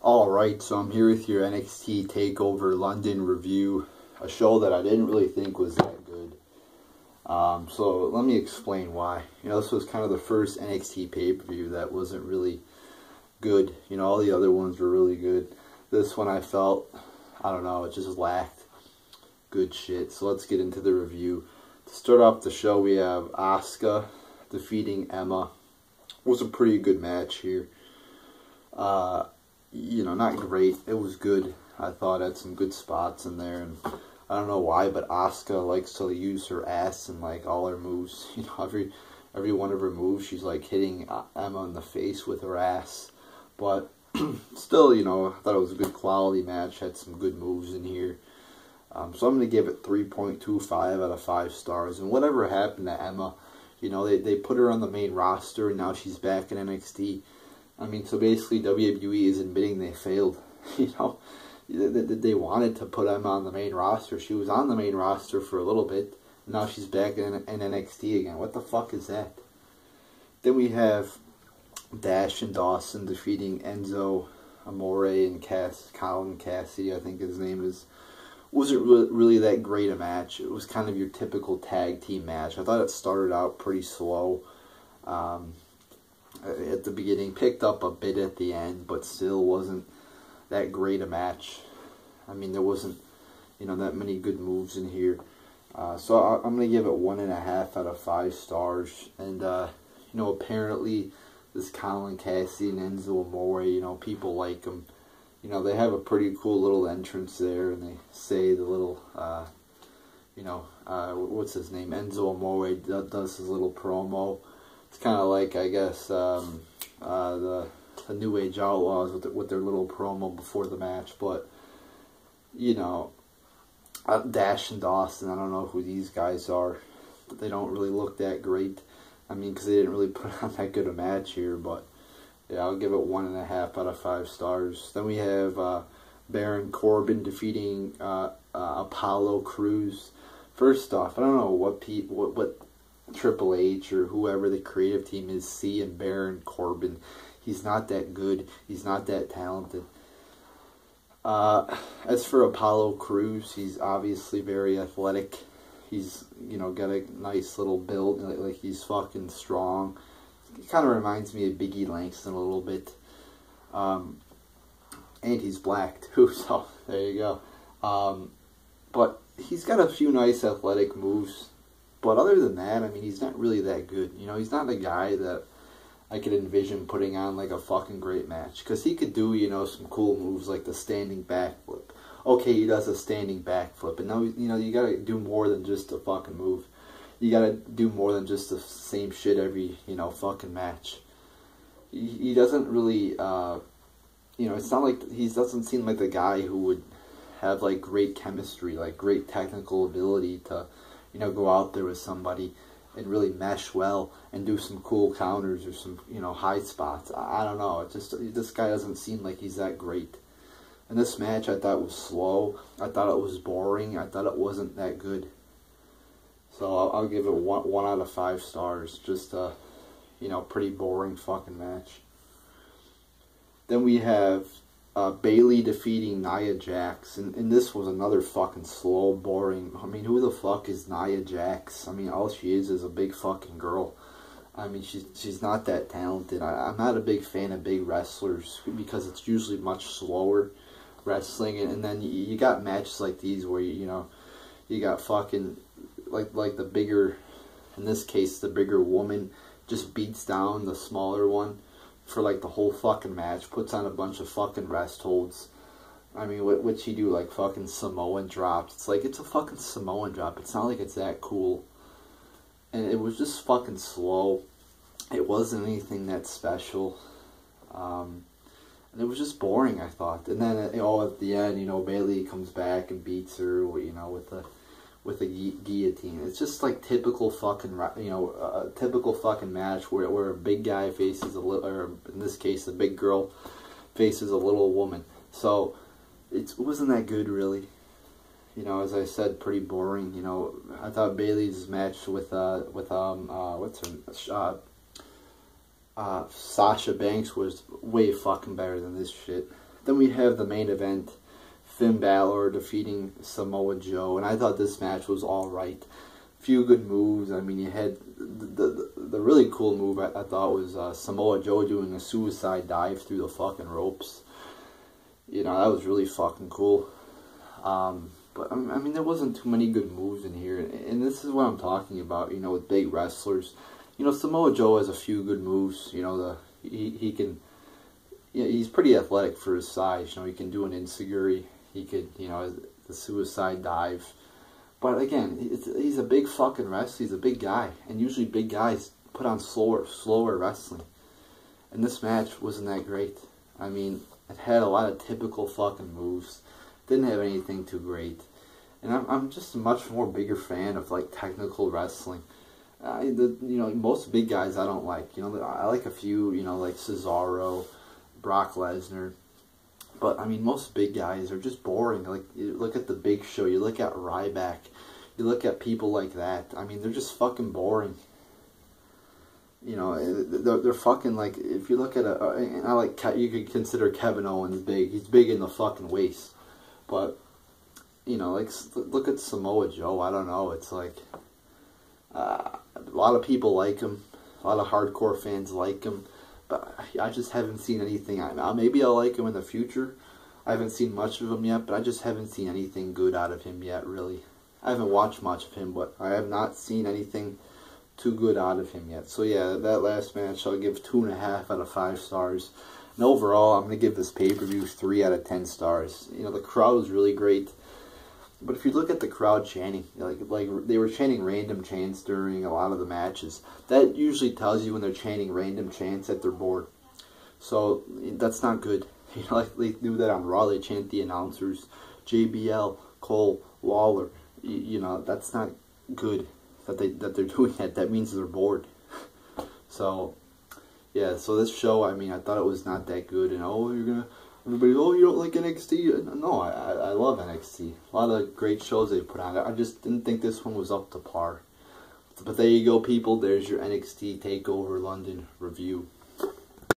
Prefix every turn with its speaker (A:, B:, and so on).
A: Alright, so I'm here with your NXT Takeover London review, a show that I didn't really think was that good. So let me explain why. This was kind of the first NXT pay-per-view that wasn't really good. All the other ones were really good. This one I felt, I don't know, it just lacked good shit. So let's get into the review. To start off the show, we have Asuka defeating Emma. It was a pretty good match here. Not great. It was good. I thought it had some good spots in there, and I don't know why, but Asuka likes to use her ass in like all her moves. Every one of her moves, she's like hitting Emma in the face with her ass. But still, I thought it was a good quality match. Had some good moves in here. So I'm gonna give it 3.25 out of 5 stars. And whatever happened to Emma, they put her on the main roster, and now she's back in NXT. So basically WWE is admitting they failed. They wanted to put Emma on the main roster. She was on the main roster for a little bit. And now she's back in NXT again. What the fuck is that? Then we have Dash and Dawson defeating Enzo Amore and Colin Cassidy, I think his name is. Wasn't really that great a match. It was kind of your typical tag team match. I thought it started out pretty slow. At the beginning, picked up a bit at the end, but still wasn't that great a match. There wasn't, that many good moves in here. So I'm going to give it 1.5 out of 5 stars. And, apparently this Colin Cassidy and Enzo Amore, people like them. They have a pretty cool little entrance there, and they say the little, what's his name? Enzo Amore does his little promo. It's kind of like, I guess, the New Age Outlaws with their little promo before the match. But, Dash and Dawson, I don't know who these guys are. But they don't really look that great. Because they didn't really put on that good a match here. But, yeah, I'll give it 1.5 out of 5 stars. Then we have Baron Corbin defeating Apollo Crews. First off, I don't know what Triple H or whoever the creative team is seeing Baron Corbin. He's not that good. He's not that talented. As for Apollo Crews, he's obviously very athletic. He's, got a nice little build. Like he's fucking strong. He kind of reminds me of Biggie Langston a little bit. And he's black too, so there you go. But he's got a few nice athletic moves. But other than that, he's not really that good. He's not a guy that I could envision putting on like a fucking great match. Because he could do, some cool moves like the standing backflip. Okay, he does a standing backflip. And now, you gotta do more than just a fucking move. You gotta do more than just the same shit every, fucking match. He doesn't really, it's not like, he doesn't seem like the guy who would have like great chemistry, like great technical ability to, go out there with somebody and really mesh well and do some cool counters or some, high spots. I don't know. This guy doesn't seem like he's that great. And this match I thought was slow. I thought it was boring. I thought it wasn't that good. So I'll give it 1 out of 5 stars. Just a, pretty boring fucking match. Then we have Bayley defeating Nia Jax, and this was another fucking slow, boring. Who the fuck is Nia Jax? All she is a big fucking girl. She's not that talented. I'm not a big fan of big wrestlers because it's usually much slower wrestling, and then you got matches like these where you got fucking like the bigger, in this case the bigger woman just beats down the smaller one for like the whole fucking match, puts on a bunch of fucking rest holds. What she do, like fucking Samoan drops. It's like, it's a fucking Samoan drop. It's not like it's that cool. And it was just fucking slow. It wasn't anything that special. And it was just boring, I thought. And then, at the end, Bayley comes back and beats her, with a guillotine. It's just like typical fucking, a typical fucking match where a big guy faces a little, or in this case, a big girl faces a little woman. So it wasn't that good, really. As I said, pretty boring. I thought Bayley's match with Sasha Banks was way fucking better than this shit. Then we have the main event, Finn Balor defeating Samoa Joe, and I thought this match was alright. Few good moves. I mean, you had the really cool move I thought was Samoa Joe doing a suicide dive through the fucking ropes. You know, that was really fucking cool. But, I mean, there wasn't too many good moves in here. And this is what I'm talking about, you know, with big wrestlers. You know, Samoa Joe has a few good moves. You know, he can... Yeah, he's pretty athletic for his size. You know, he can do an enziguri. He could, you know, the suicide dive. But, again, he's a big fucking wrestler. He's a big guy. And usually big guys put on slower wrestling. And this match wasn't that great. I mean, it had a lot of typical fucking moves. Didn't have anything too great. And I'm just a much more bigger fan of, like, technical wrestling. You know, most big guys I don't like. You know, I like a few, you know, like Cesaro, Brock Lesnar. But, I mean, most big guys are just boring. Like, you look at the Big Show, you look at Ryback, you look at people like that. I mean, they're just fucking boring. You know, they're fucking, like, if you look at and I like, you could consider Kevin Owens big. He's big in the fucking waist. But, you know, like, look at Samoa Joe. I don't know. It's like, a lot of people like him. A lot of hardcore fans like him. But I just haven't seen anything. Maybe I'll like him in the future. I haven't seen much of him yet, but I just haven't seen anything good out of him yet, really. I haven't watched much of him, but I have not seen anything too good out of him yet. So yeah, that last match I'll give 2.5 out of 5 stars. And overall, I'm going to give this pay-per-view 3 out of 10 stars. You know, the crowd was really great. But if you look at the crowd chanting, like they were chanting random chants during a lot of the matches. That usually tells you when they're chanting random chants that they're bored. So that's not good. You know, like they do that on Raw. They chant the announcers, JBL, Cole, Lawler. You know, that's not good that they're doing that. That means they're bored. So yeah. So this show, I mean, I thought it was not that good. And everybody, oh, you don't like NXT? No, I love NXT. A lot of great shows they put on. I just didn't think this one was up to par. But there you go, people. There's your NXT Takeover London review.